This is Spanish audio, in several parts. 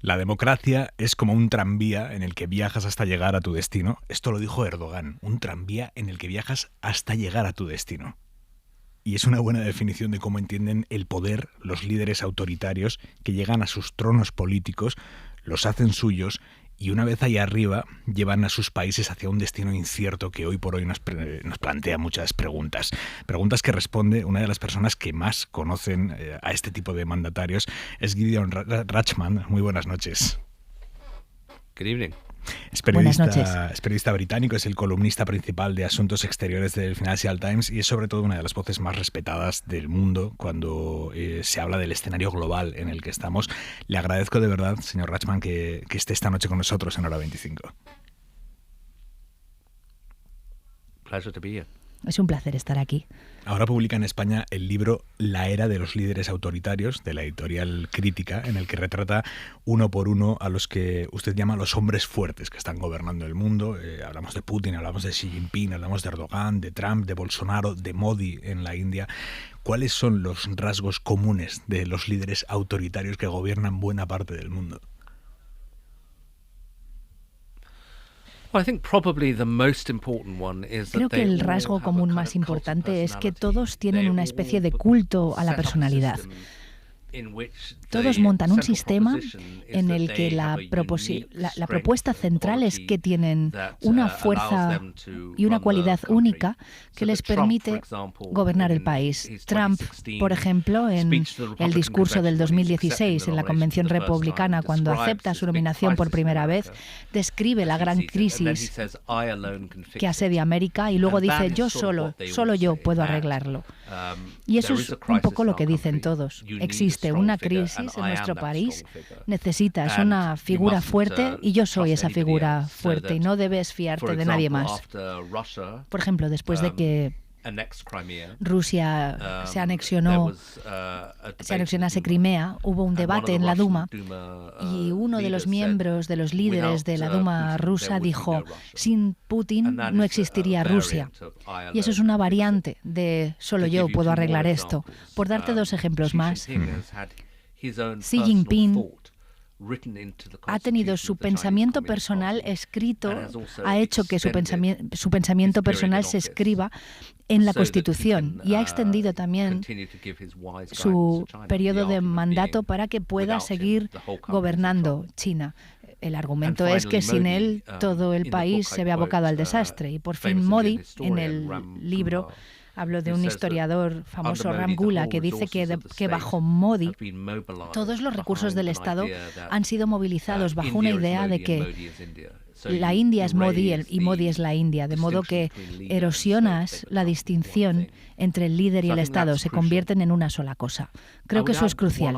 La democracia es como un tranvía en el que viajas hasta llegar a tu destino. Esto lo dijo Erdogan, un tranvía en el que viajas hasta llegar a tu destino. Y es una buena definición de cómo entienden el poder los líderes autoritarios que llegan a sus tronos políticos, los hacen suyos y una vez ahí arriba llevan a sus países hacia un destino incierto que hoy por hoy nos plantea muchas preguntas. Preguntas que responde una de las personas que más conocen a este tipo de mandatarios, es Gideon Rachman. Muy buenas noches. Good evening. Es Buenas noches. periodista británico, es el columnista principal de Asuntos Exteriores del Financial Times y es sobre todo una de las voces más respetadas del mundo cuando se habla del escenario global en el que estamos. Le agradezco de verdad, señor Rachman, que esté esta noche con nosotros en Hora 25. Pleasure to be here. Es un placer estar aquí. Ahora publica en España el libro La era de los líderes autoritarios, de la editorial Crítica, en el que retrata uno por uno a los que usted llama los hombres fuertes que están gobernando el mundo. Hablamos de Putin, hablamos de Xi Jinping, hablamos de Erdogan, de Trump, de Bolsonaro, de Modi en la India. ¿Cuáles son los rasgos comunes de los líderes autoritarios que gobiernan buena parte del mundo? Creo que el rasgo común más importante es que todos tienen una especie de culto a la personalidad. Todos montan un sistema en el que la propuesta central es que tienen una fuerza y una cualidad única que les permite gobernar el país. Trump, por ejemplo, en el discurso del 2016 en la Convención Republicana, cuando acepta su nominación por primera vez, describe la gran crisis que asedia América y luego dice: solo yo puedo arreglarlo. Y eso es un poco lo que dicen todos. Existe una crisis en nuestro país, necesitas una figura fuerte y yo soy esa figura fuerte y no debes fiarte de nadie más. Por ejemplo, después de que Rusia se anexionase Crimea, hubo un debate en la Duma y uno de los miembros, de los líderes de la Duma rusa dijo: sin Putin no existiría Rusia. Y eso es una variante de solo yo puedo arreglar esto. Por darte dos ejemplos más, Xi Jinping ha tenido su pensamiento personal escrito, ha hecho que su pensamiento personal se escriba en la Constitución y ha extendido también su periodo de mandato para que pueda seguir gobernando China. El argumento es que sin él todo el país se ve abocado al desastre. Y por fin Modi, en el libro, hablo de un historiador famoso, Ram Gula, que dice que bajo Modi todos los recursos del Estado han sido movilizados bajo una idea de que la India es Modi y Modi es la India, de modo que erosionas la distinción entre el líder y el Estado, se convierten en una sola cosa. Creo que eso es crucial.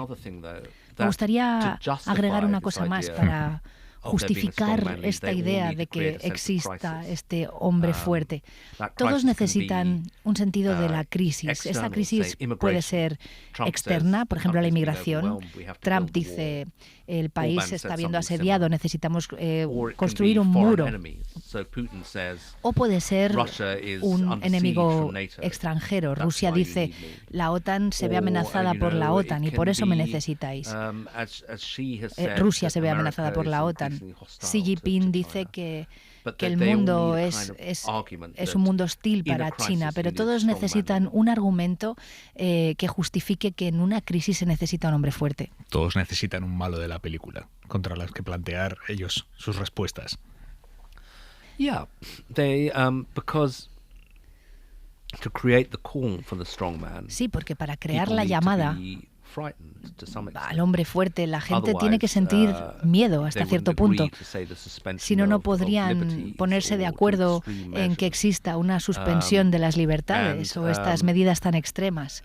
Me gustaría agregar una cosa más para justificar esta idea de que exista este hombre fuerte. Todos necesitan un sentido de la crisis. Esa crisis puede ser externa, por ejemplo, la inmigración. Trump dice: el país se está viendo asediado, necesitamos construir un muro. O puede ser un enemigo extranjero. Rusia dice: la OTAN se ve amenazada por la OTAN y por eso me necesitáis. Rusia se ve amenazada por la OTAN. Xi Jinping dice que el mundo es un mundo hostil para China, pero todos necesitan un argumento que justifique que en una crisis se necesita un hombre fuerte. Todos necesitan un malo de la película contra los que plantear ellos sus respuestas. Yeah, because to create the call for the strong man. Sí, porque para crear la llamada al hombre fuerte, la gente tiene que sentir miedo hasta cierto punto. Si no, no podrían ponerse de acuerdo en que exista una suspensión de las libertades o estas medidas tan extremas.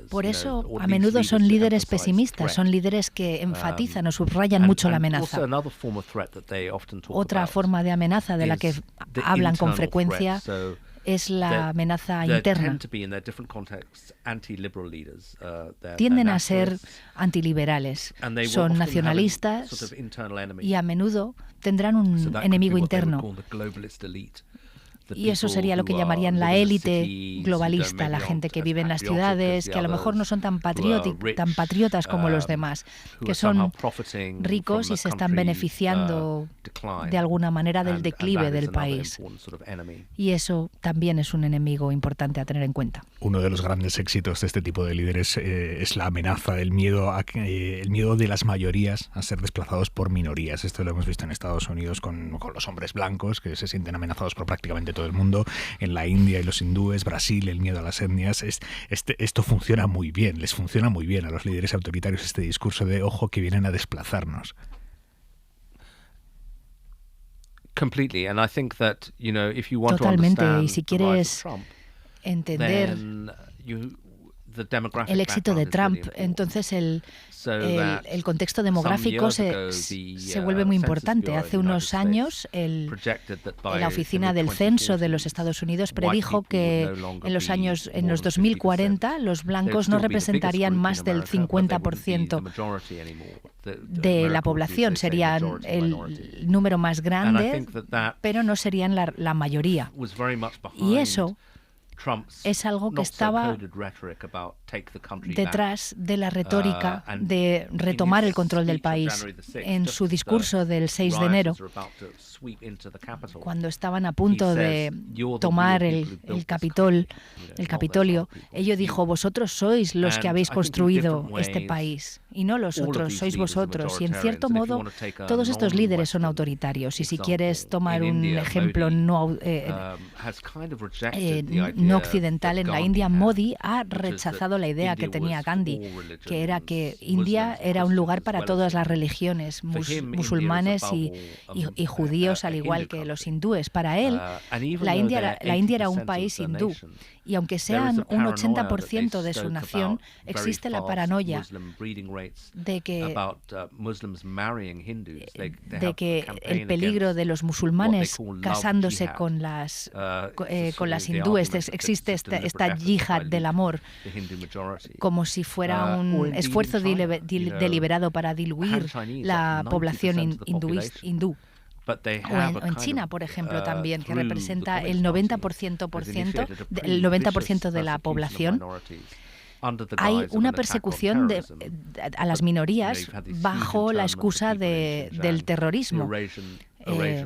Por eso, a menudo son líderes pesimistas, son líderes que enfatizan o subrayan mucho la amenaza. Otra forma de amenaza de la que hablan con frecuencia es la amenaza interna. Tienden a ser antiliberales, son nacionalistas y a menudo tendrán un enemigo interno. Y eso sería lo que llamarían la élite globalista, la gente que vive en las ciudades, que a lo mejor no son tan patriotas como los demás, que son ricos y se están beneficiando de alguna manera del declive del país. Y eso también es un enemigo importante a tener en cuenta. Uno de los grandes éxitos de este tipo de líderes es la amenaza, el miedo de las mayorías a ser desplazados por minorías. Esto lo hemos visto en Estados Unidos con los hombres blancos, que se sienten amenazados por prácticamente todo el mundo, en la India y los hindúes, Brasil, el miedo a las etnias. Esto funciona muy bien, les funciona muy bien a los líderes autoritarios este discurso de ojo que vienen a desplazarnos. Completely, and I think that, if you want Totalmente, to understand y si quieres entender el éxito de Trump, entonces el contexto demográfico se vuelve muy importante. Hace unos años la Oficina del Censo de los Estados Unidos predijo que en los 2040 los blancos no representarían más del 50% de la población, serían el número más grande, pero no serían la mayoría. Y eso es algo que estaba detrás de la retórica de retomar el control del país. En su discurso del 6 de enero, cuando estaban a punto de tomar el Capitolio, ello dijo: vosotros sois los que habéis construido este país y no los otros, sois vosotros. Y en cierto modo, todos estos líderes son autoritarios. Y si quieres tomar un ejemplo no occidental, en la India, Modi ha rechazado la idea que tenía Gandhi, que era que India era un lugar para todas las religiones, musulmanes y judíos, al igual que los hindúes. Para él, la India era un país hindú. Y aunque sean un 80% de su nación, existe la paranoia de que el peligro de los musulmanes casándose con las hindúes, existe esta yihad del amor, como si fuera un esfuerzo deliberado para diluir la población hindú. O en China, por ejemplo, también, que representa el 90% de la población. Hay una persecución a las minorías bajo la excusa del terrorismo.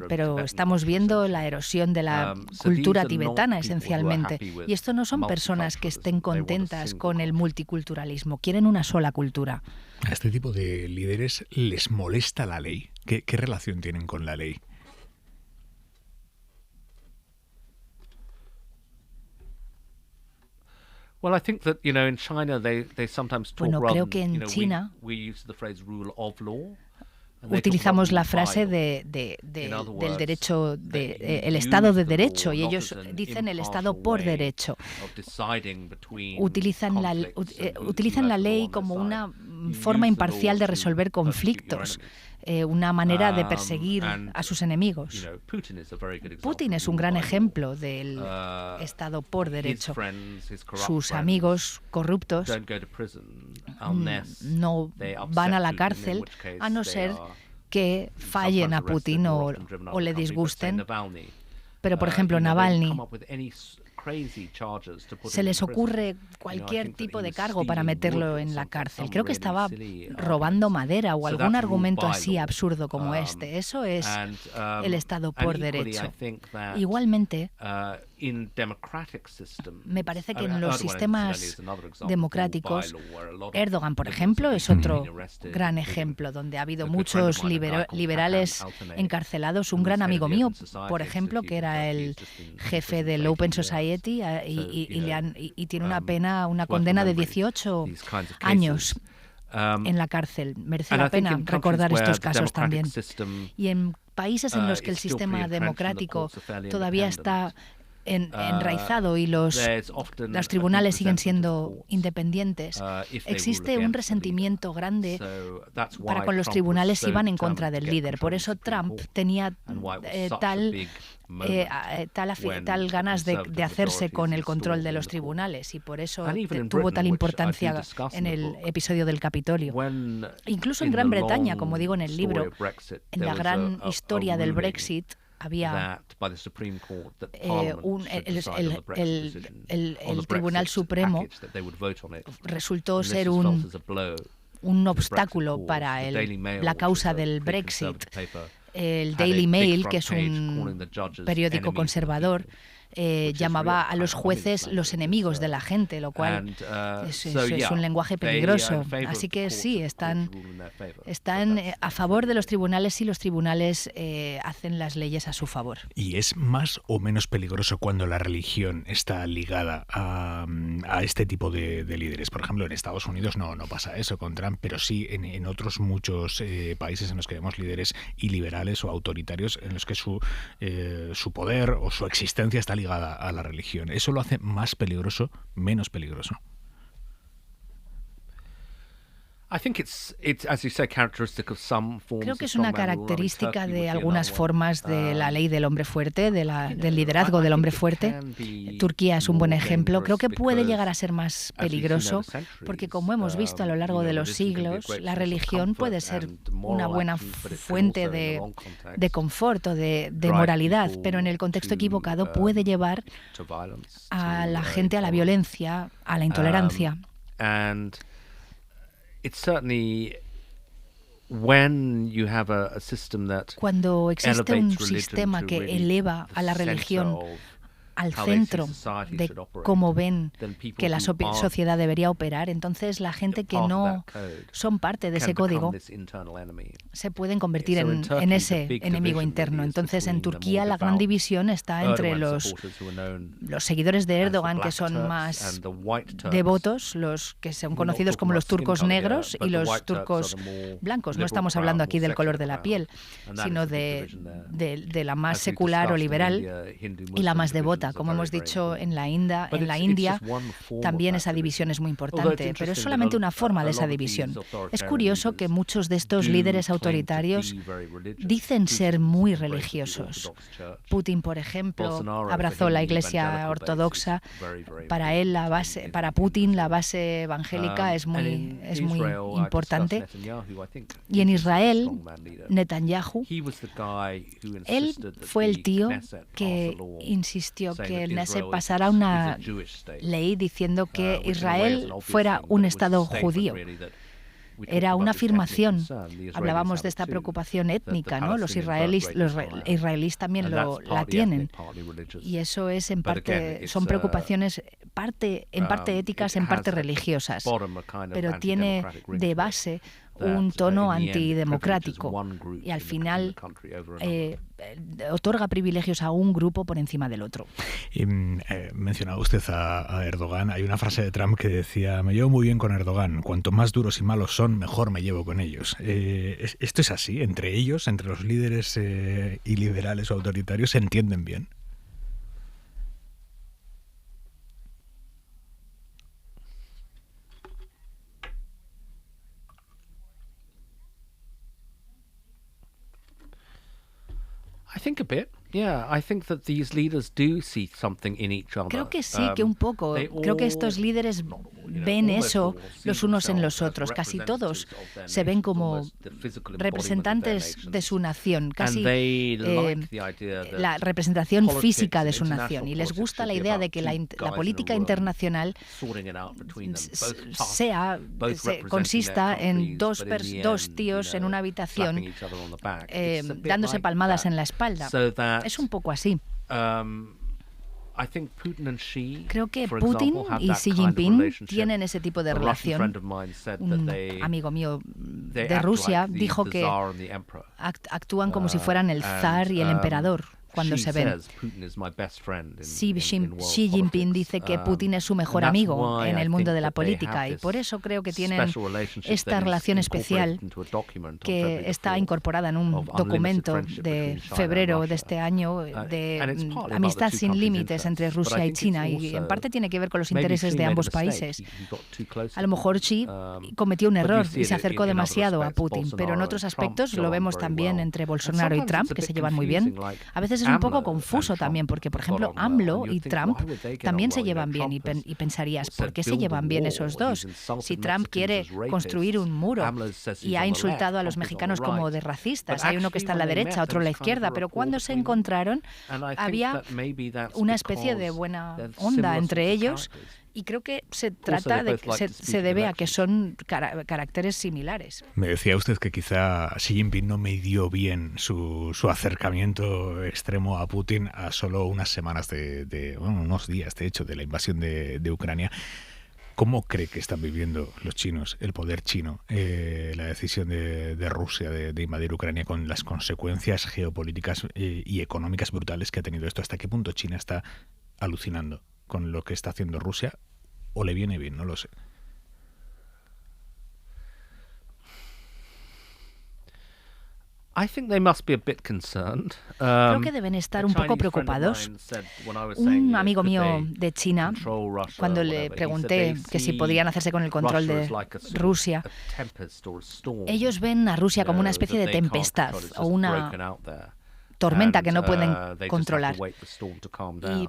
Pero estamos viendo la erosión de la cultura tibetana, esencialmente. Y esto no son personas que estén contentas con el multiculturalismo, quieren una sola cultura. ¿A este tipo de líderes les molesta la ley? ¿Qué relación tienen con la ley? Bueno, creo que en China utilizamos la frase del derecho, el Estado de Derecho, y ellos dicen el Estado por derecho. Utilizan la ley como una forma imparcial de resolver conflictos, una manera de perseguir a sus enemigos. Putin es un gran ejemplo del Estado por derecho. Sus amigos corruptos no van a la cárcel a no ser que fallen a Putin o le disgusten. Pero, por ejemplo, Navalny, se les ocurre cualquier tipo de cargo para meterlo en la cárcel. Creo que estaba robando madera o algún argumento así absurdo como este. Eso es el Estado por derecho. Igualmente, me parece que en los sistemas democráticos, Erdogan, por ejemplo, es otro gran ejemplo, donde ha habido muchos liberales encarcelados. Un gran amigo mío, por ejemplo, que era el jefe del Open Society y tiene una condena de 18 años en la cárcel. Merece la pena recordar estos casos también. Y en países en los que el sistema democrático todavía está enraizado y los tribunales siguen siendo independientes, existe un resentimiento grande para con los tribunales si van en contra del líder. Por eso Trump tenía tal ganas de hacerse con el control de los tribunales, y por eso tuvo tal importancia en el episodio del Capitolio. Incluso en Gran Bretaña, como digo en el libro, en la gran historia del Brexit, había el Tribunal Supremo resultó ser un obstáculo para la causa del Brexit. El Daily Mail, que es un periódico conservador, llamaba a los jueces los enemigos de la gente, lo cual es un lenguaje peligroso. Así que sí, están a favor de los tribunales y los tribunales hacen las leyes a su favor. ¿Y es más o menos peligroso cuando la religión está ligada a este tipo de líderes? Por ejemplo, en Estados Unidos no pasa eso con Trump, pero sí en otros muchos países en los que vemos líderes iliberales o autoritarios en los que su poder o su existencia está ligada a la religión. ¿Eso lo hace más peligroso, menos peligroso? Creo que es una característica de algunas formas de la ley del hombre fuerte, del liderazgo del hombre fuerte. Turquía es un buen ejemplo. Creo que puede llegar a ser más peligroso porque, como hemos visto a lo largo de los siglos, la religión puede ser una buena fuente de confort o de moralidad, pero en el contexto equivocado puede llevar a la gente a la violencia, a la intolerancia. Cuando existe un sistema que eleva a la religión al centro de cómo ven que la sociedad debería operar, entonces la gente que no son parte de ese código se pueden convertir en ese enemigo interno. Entonces en Turquía la gran división está entre los seguidores de Erdogan, que son más devotos, los que son conocidos como los turcos negros, y los turcos blancos. No estamos hablando aquí del color de la piel, sino de la más secular o liberal y la más devota. Como hemos dicho, en la India también esa división es muy importante, pero es solamente una forma de esa división. Es curioso que muchos de estos líderes autoritarios dicen ser muy religiosos. Putin, por ejemplo, abrazó la Iglesia ortodoxa. Para Putin la base evangélica es muy importante. Y en Israel, Netanyahu, él fue el tío que insistió que el Knesset pasara una ley diciendo que Israel fuera un Estado judío. Era una afirmación. Hablábamos de esta preocupación étnica, ¿no? Los israelíes también la tienen. Y eso es en parte, son preocupaciones en parte éticas, en parte religiosas. Pero tiene de base un tono antidemocrático y al final otorga privilegios a un grupo por encima del otro. Mencionaba usted a Erdogan. Hay una frase de Trump que decía: me llevo muy bien con Erdogan, cuanto más duros y malos son, mejor me llevo con ellos. ¿Esto es así? ¿Entre ellos, entre los líderes iliberales o autoritarios, se entienden bien? Creo que sí, que un poco. Creo que estos líderes ven eso los unos en los otros. Casi todos se ven como representantes de su nación, casi la representación física de su nación. Y les gusta la idea de que la política internacional consista en dos tíos en una habitación dándose palmadas en la espalda. Es un poco así. Creo que Putin y Xi Jinping tienen ese tipo de relación. Un amigo mío de Rusia dijo que actúan como si fueran el zar y el emperador cuando se ven. Xi Jinping dice que Putin es su mejor amigo en el mundo de la política y por eso creo que tienen esta relación especial que está incorporada en un documento de febrero de este año de amistad sin límites entre Rusia y China, y en parte tiene que ver con los intereses de ambos países. A lo mejor Xi cometió un error y se acercó demasiado a Putin, pero en otros aspectos lo vemos también entre Bolsonaro y Trump, que se llevan muy bien. A veces es un poco confuso también, porque, por ejemplo, AMLO y Trump también se llevan bien y pensarías, ¿por qué se llevan bien esos dos? Si Trump quiere construir un muro y ha insultado a los mexicanos como de racistas, hay uno que está en la derecha, otro en la izquierda, pero cuando se encontraron había una especie de buena onda entre ellos. Y creo que se debe a que son caracteres similares. Me decía usted que quizá Xi Jinping no midió bien su acercamiento extremo a Putin a solo unas semanas unos días, de hecho, de la invasión de Ucrania. ¿Cómo cree que están viviendo los chinos, el poder chino, la decisión de Rusia de invadir Ucrania con las consecuencias geopolíticas y económicas brutales que ha tenido esto? ¿Hasta qué punto China está alucinando con lo que está haciendo Rusia, o le viene bien? No lo sé. Creo que deben estar un poco preocupados. Un amigo mío de China, cuando le pregunté que si podrían hacerse con el control de Rusia, ellos ven a Rusia como una especie de tempestad o una tormenta que no pueden controlar. Y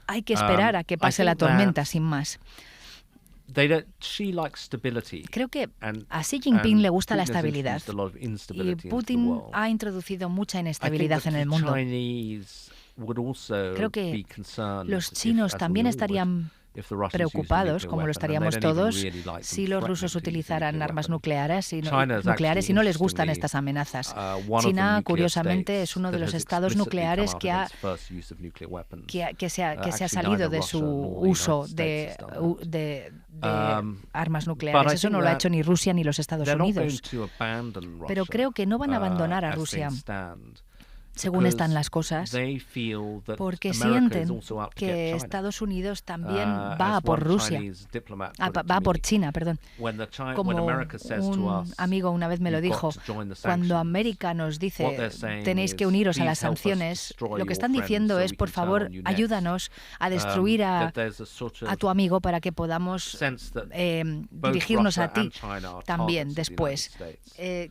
hay que esperar a que pase la tormenta, sin más. Creo que a Xi Jinping le gusta la estabilidad y Putin ha introducido mucha inestabilidad en el mundo. Creo que los chinos también estarían preocupados, como lo estaríamos todos, si los rusos utilizaran armas nucleares y no les gustan estas amenazas. China, curiosamente, es uno de los estados nucleares que se ha salido de su uso de armas nucleares. Eso no lo ha hecho ni Rusia ni los Estados Unidos. Pero creo que no van a abandonar a Rusia según están las cosas, porque sienten que Estados Unidos también va a por Rusia, va a por China, perdón. Como un amigo una vez me lo dijo, cuando América nos dice tenéis que uniros a las sanciones, lo que están diciendo es, por favor, ayúdanos a destruir a tu amigo para que podamos dirigirnos a ti también después.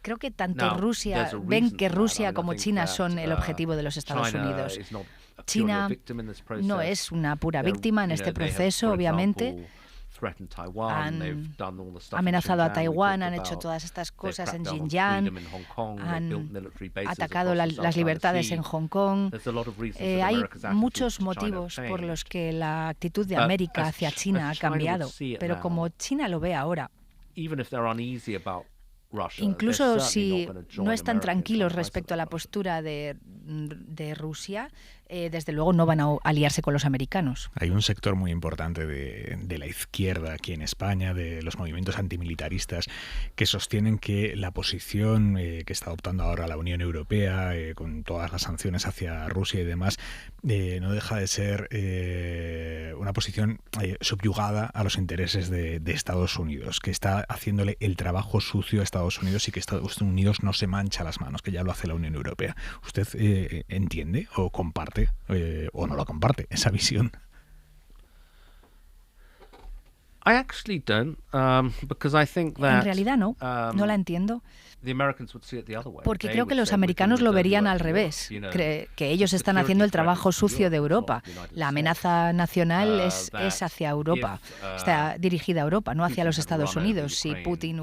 Creo que tanto Rusia, ven que Rusia como China son el objetivo de los Estados Unidos. China no es una pura víctima en este proceso, obviamente. Han amenazado a Taiwán, han hecho todas estas cosas en Xinjiang, han atacado las libertades en Hong Kong. Hay muchos motivos por los que la actitud de América hacia China ha cambiado, pero como China lo ve ahora, incluso si no están tranquilos respecto a la postura de Rusia, desde luego no van a aliarse con los americanos. Hay un sector muy importante de la izquierda aquí en España, de los movimientos antimilitaristas, que sostienen que la posición que está adoptando ahora la Unión Europea, con todas las sanciones hacia Rusia y demás, no deja de ser una posición subyugada a los intereses de Estados Unidos, que está haciéndole el trabajo sucio a Estados Unidos y que Estados Unidos no se mancha las manos, que ya lo hace la Unión Europea. ¿Usted entiende o comparte o no lo comparte esa visión? En realidad no la entiendo. Porque creo que los americanos lo verían al revés, que ellos están haciendo el trabajo sucio de Europa. La amenaza nacional es hacia Europa, está dirigida a Europa, no hacia los Estados Unidos. Si Putin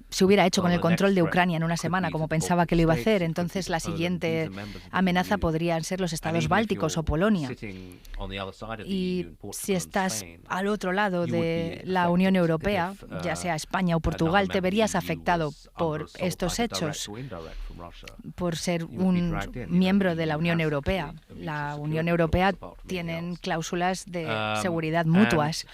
se hubiera hecho con el control de Ucrania en una semana, como pensaba que lo iba a hacer, entonces la siguiente amenaza podrían ser los estados bálticos o Polonia. Y si estás al otro lado de la Unión Europea, ya sea España o Portugal, te verías afectado por estos hechos, por ser un miembro de la Unión Europea. La Unión Europea tiene cláusulas de seguridad mutuas.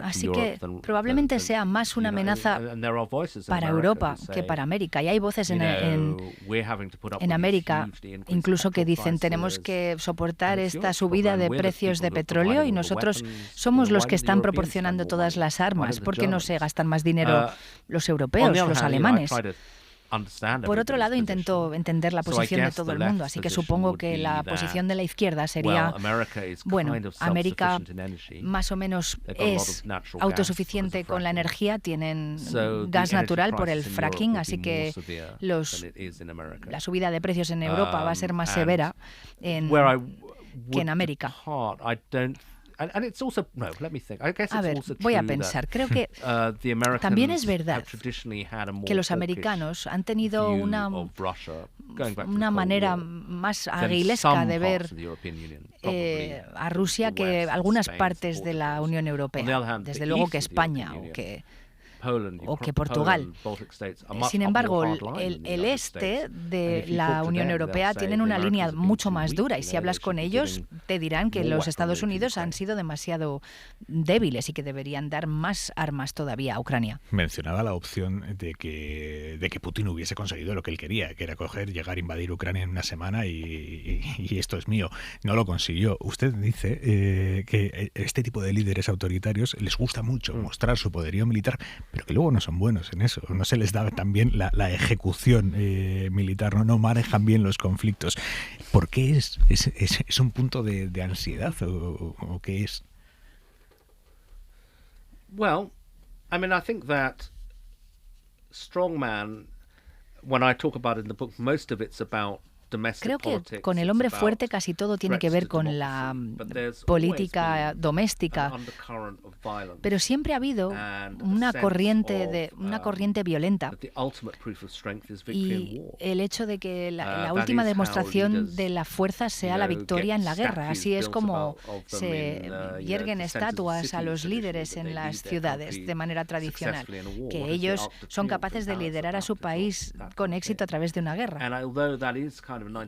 Así que probablemente sea más una amenaza para Europa que para América. Y hay voces en América incluso que dicen tenemos que soportar esta subida de precios de petróleo y nosotros somos los que están proporcionando todas las armas. ¿Por qué no se gastan más dinero los europeos, los alemanes? Por otro lado, intento entender la posición de todo el mundo, así que supongo que la posición de la izquierda sería, bueno, América más o menos es autosuficiente con la energía, tienen gas natural por el fracking, así que la subida de precios en Europa va a ser más severa que en América. A ver, voy a pensar. Creo que también es verdad que los americanos han tenido una manera más aguilesca de ver a Rusia que algunas partes de la Unión Europea. Desde luego que España o que Portugal. Sin embargo, el este de la Unión Europea tienen una línea mucho más dura y si hablas con ellos te dirán que los Estados Unidos han sido demasiado débiles y que deberían dar más armas todavía a Ucrania. Mencionaba la opción de que Putin hubiese conseguido lo que él quería, que era llegar a invadir Ucrania en una semana y esto es mío. No lo consiguió. Usted dice que este tipo de líderes autoritarios les gusta mucho mostrar su poderío militar, pero que luego no son buenos en eso, no se les da tan bien la ejecución militar, no manejan bien los conflictos. ¿Por qué es un punto de ansiedad o qué es? Well, I mean, I think that strongman, when I talk about it in the book, most of it's about. Creo que con el hombre fuerte casi todo tiene que ver con la política doméstica, pero siempre ha habido una corriente violenta y el hecho de que la última demostración de la fuerza sea la victoria en la guerra. Así es como se yerguen estatuas a los líderes en las ciudades de manera tradicional, que ellos son capaces de liderar a su país con éxito a través de una guerra.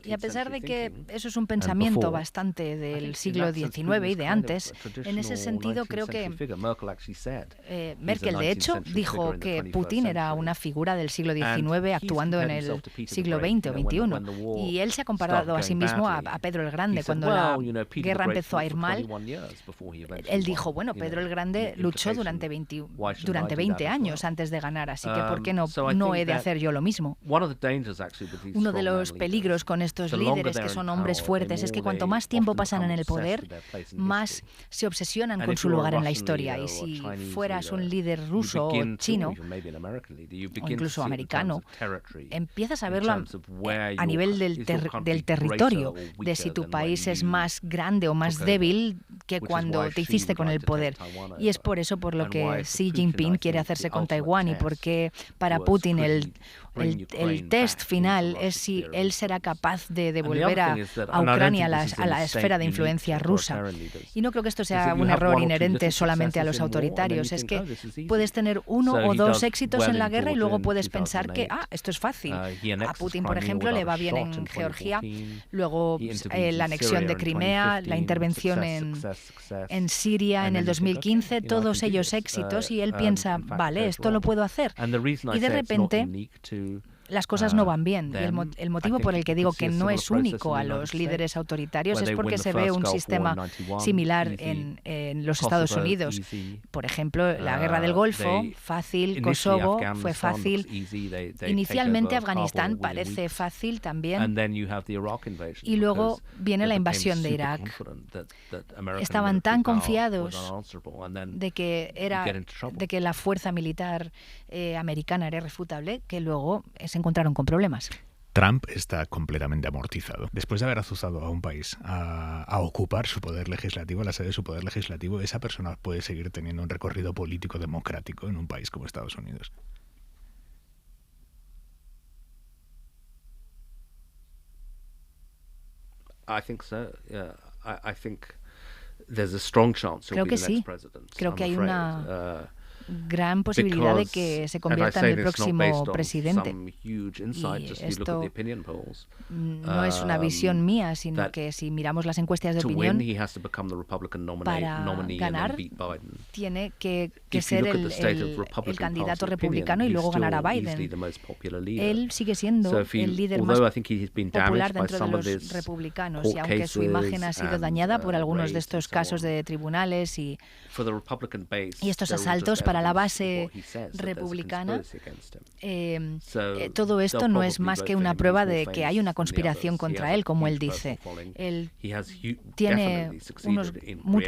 Y a pesar de que eso es un pensamiento bastante del siglo XIX y de antes, en ese sentido creo que Merkel, de hecho, dijo que Putin era una figura del siglo XIX actuando en el siglo XX o XXI. Y él se ha comparado a sí mismo a Pedro el Grande. Cuando la guerra empezó a ir mal, él dijo, bueno, Pedro el Grande luchó durante 20 años antes de ganar, así que ¿por qué no he de hacer yo lo mismo? Uno de los peligros con estos líderes que son hombres fuertes es que cuanto más tiempo pasan en el poder, más se obsesionan con su lugar en la historia. Y si fueras un líder ruso o chino, o incluso americano, empiezas a verlo a nivel del territorio, de si tu país es más grande o más débil que cuando te hiciste con el poder. Y es por eso por lo que Xi Jinping quiere hacerse con Taiwán y porque para Putin el test final es si él será capaz de devolver a Ucrania a la esfera de influencia rusa. Y no creo que esto sea un error inherente solamente a los autoritarios. Es que puedes tener uno o dos éxitos en la guerra y luego puedes pensar que, esto es fácil. A Putin, por ejemplo, le va bien en Georgia, luego la anexión de Crimea, la intervención en Siria en el 2015, todos ellos éxitos, y él piensa, vale, esto lo puedo hacer. Y de repente las cosas no van bien. Y el motivo por el que digo que no es único a los líderes autoritarios es porque se ve un sistema similar en los Estados Unidos. Por ejemplo, la guerra del Golfo, fácil. Kosovo fue fácil. Inicialmente Afganistán parece fácil también. Y luego viene la invasión de Irak. Estaban tan confiados de que la fuerza militar americana era irrefutable que luego se encontraron con problemas. Trump está completamente amortizado. Después de haber azuzado a un país a ocupar su poder legislativo, la sede de su poder legislativo, esa persona puede seguir teniendo un recorrido político democrático en un país como Estados Unidos. Creo que sí. Creo que hay una gran posibilidad de que se convierta en el próximo presidente. Y esto no es una visión mía, sino que si miramos las encuestas de opinión, para ganar tiene que ser el candidato republicano y luego ganar a Biden. Él sigue siendo el líder más popular dentro de los republicanos, y aunque su imagen ha sido dañada por algunos de estos casos de tribunales y estos asaltos para para la base republicana, todo esto no es más que una prueba de que hay una conspiración contra él, como él dice. Él tiene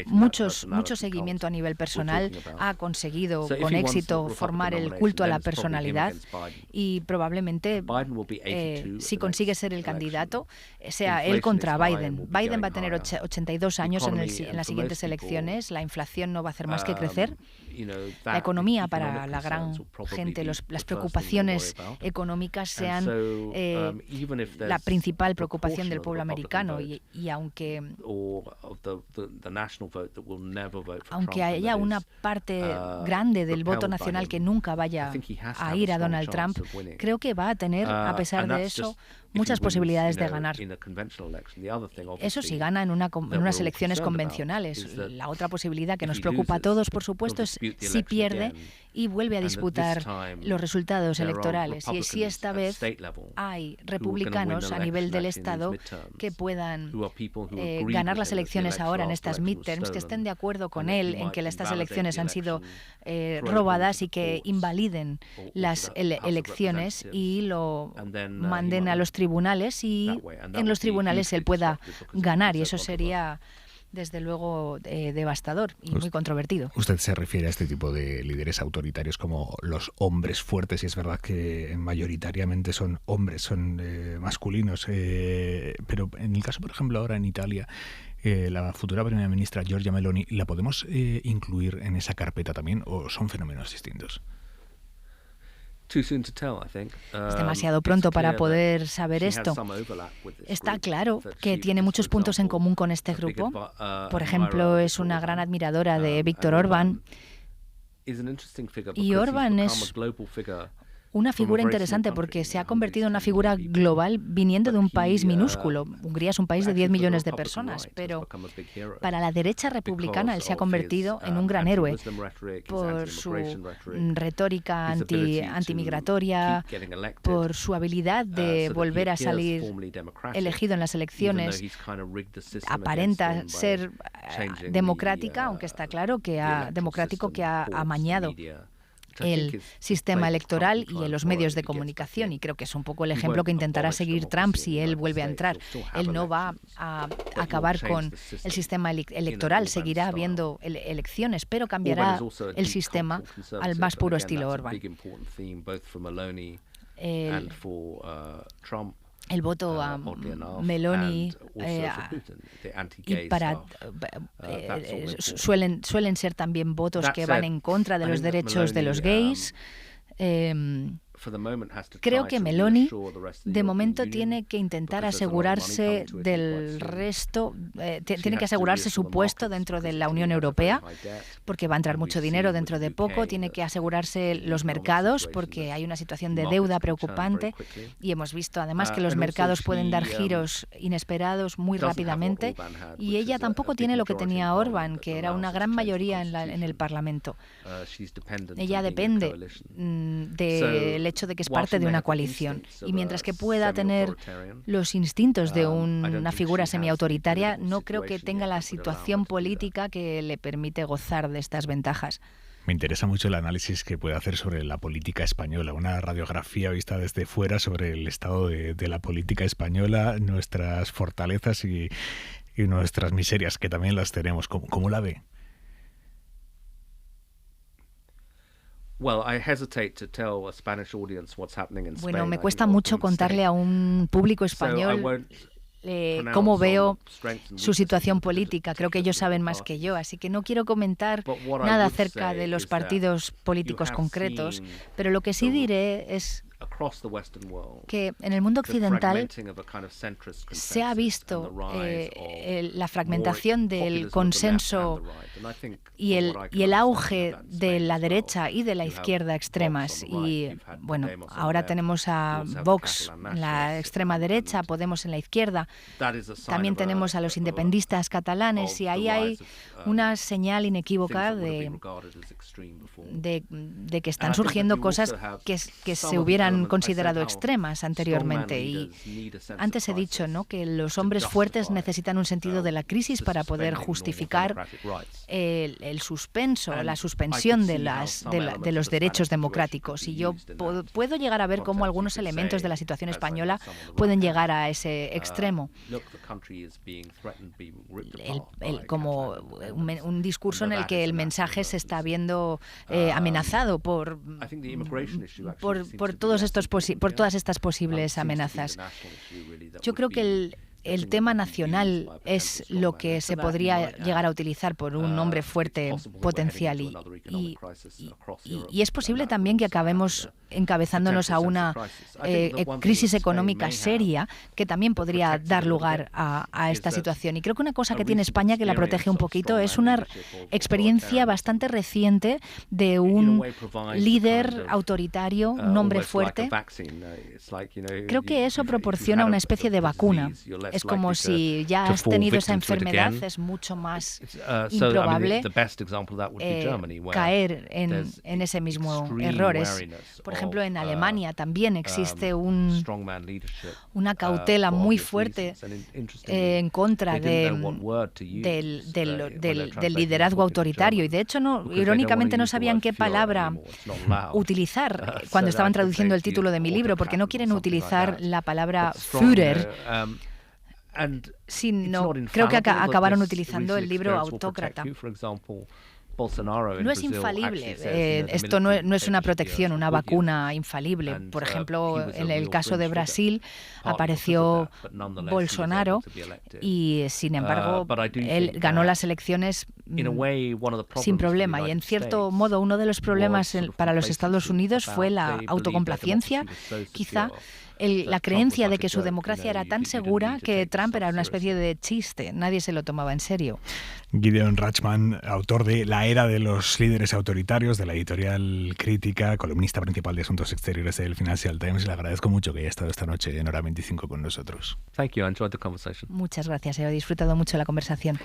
mucho seguimiento a nivel personal, ha conseguido con éxito formar el culto a la personalidad y probablemente si consigue ser el candidato, sea él contra Biden. Biden va a tener 82 años en las siguientes elecciones, la inflación no va a hacer más que crecer. La economía para la gran gente, las preocupaciones económicas sean la principal preocupación del pueblo americano y aunque haya una parte grande del voto nacional que nunca vaya a ir a Donald Trump, creo que va a tener, a pesar de eso, muchas posibilidades de ganar. Eso sí gana en unas elecciones convencionales. La otra posibilidad que nos preocupa a todos, por supuesto, es si pierde y vuelve a disputar los resultados electorales. Y si esta vez hay republicanos a nivel del Estado que puedan ganar las elecciones ahora en estas midterms, que estén de acuerdo con él en que estas elecciones han sido robadas y que invaliden las elecciones y lo manden a los tribunales y en los tribunales él pueda ganar, y eso sería desde luego devastador y muy controvertido. Usted se refiere a este tipo de líderes autoritarios como los hombres fuertes, y es verdad que mayoritariamente son hombres, son masculinos, pero en el caso, por ejemplo, ahora en Italia, la futura primera ministra Giorgia Meloni, ¿la podemos incluir en esa carpeta también o son fenómenos distintos? Es demasiado pronto para poder saber esto. Está claro que tiene muchos puntos en común con este grupo. Por ejemplo, es una gran admiradora de Viktor Orbán. Y Orbán es una figura interesante porque se ha convertido en una figura global viniendo de un país minúsculo. Hungría es un país de 10 millones de personas, pero para la derecha republicana él se ha convertido en un gran héroe por su retórica antimigratoria, por su habilidad de volver a salir elegido en las elecciones. Aparenta ser democrática, aunque está claro que democrático que ha amañado el sistema electoral y en los medios de comunicación, y creo que es un poco el ejemplo que intentará seguir Trump si él vuelve a entrar. Él no va a acabar con el sistema electoral, seguirá habiendo elecciones, pero cambiará el sistema al más puro estilo Orbán. El voto a Meloni y suelen ser también votos que van en contra de los derechos de los gays. Creo que Meloni, de momento, tiene que intentar asegurarse del resto, tiene que asegurarse su puesto dentro de la Unión Europea, porque va a entrar mucho dinero dentro de poco, tiene que asegurarse los mercados, porque hay una situación de deuda preocupante, y hemos visto además que los mercados pueden dar giros inesperados muy rápidamente, y ella tampoco tiene lo que tenía Orbán, que era una gran mayoría en el Parlamento. Ella depende del hecho de que es parte de una coalición, y mientras que pueda tener los instintos de una figura semiautoritaria, no creo que tenga la situación política que le permite gozar de estas ventajas. Me interesa mucho el análisis que puede hacer sobre la política española, una radiografía vista desde fuera sobre el estado de la política española, nuestras fortalezas y nuestras miserias, que también las tenemos. ¿Cómo la ve? Bueno, me cuesta mucho contarle a un público español cómo veo su situación política. Creo que ellos saben más que yo, así que no quiero comentar nada acerca de los partidos políticos concretos, pero lo que sí diré es que en el mundo occidental se ha visto la fragmentación del consenso y el auge de la derecha y de la izquierda extremas. Y bueno, ahora tenemos a Vox en la extrema derecha, Podemos en la izquierda. También tenemos a los independistas catalanes, y ahí hay una señal inequívoca de que están surgiendo cosas que se hubieran han considerado extremas anteriormente. Y antes he dicho, ¿no?, que los hombres fuertes necesitan un sentido de la crisis para poder justificar el suspenso, la suspensión de los derechos democráticos. Y yo puedo llegar a ver cómo algunos elementos de la situación española pueden llegar a ese extremo. Como un discurso en el que el mensaje se está viendo amenazado por todas estas posibles amenazas. Yo creo que el tema nacional es lo que se podría llegar a utilizar por un hombre fuerte potencial y es posible también que acabemos encabezándonos a una crisis económica seria que también podría dar lugar a esta situación. Y creo que una cosa que tiene España que la protege un poquito es una experiencia bastante reciente de un líder autoritario, un hombre fuerte. Creo que eso proporciona una especie de vacuna. Es como si ya has tenido esa enfermedad, es mucho más improbable caer en ese mismo error. Por ejemplo, en Alemania también existe una cautela muy fuerte en contra del liderazgo autoritario. Y de hecho, irónicamente, no sabían qué palabra utilizar cuando estaban traduciendo el título de mi libro, porque no quieren utilizar la palabra Führer. Creo que acabaron utilizando el libro autócrata. No es infalible, esto no es una protección, una vacuna infalible. Por ejemplo, en el caso de Brasil apareció Bolsonaro y, sin embargo, él ganó las elecciones sin problema. Y, en cierto modo, uno de los problemas para los Estados Unidos fue la autocomplacencia, quizá. La creencia de que su democracia era tan segura que Trump era una especie de chiste, nadie se lo tomaba en serio. Gideon Rachman, autor de La era de los líderes autoritarios, de la editorial Crítica, columnista principal de Asuntos Exteriores del Financial Times, le agradezco mucho que haya estado esta noche en Hora 25 con nosotros. Thank you, I enjoyed the conversation. Muchas gracias, he disfrutado mucho la conversación.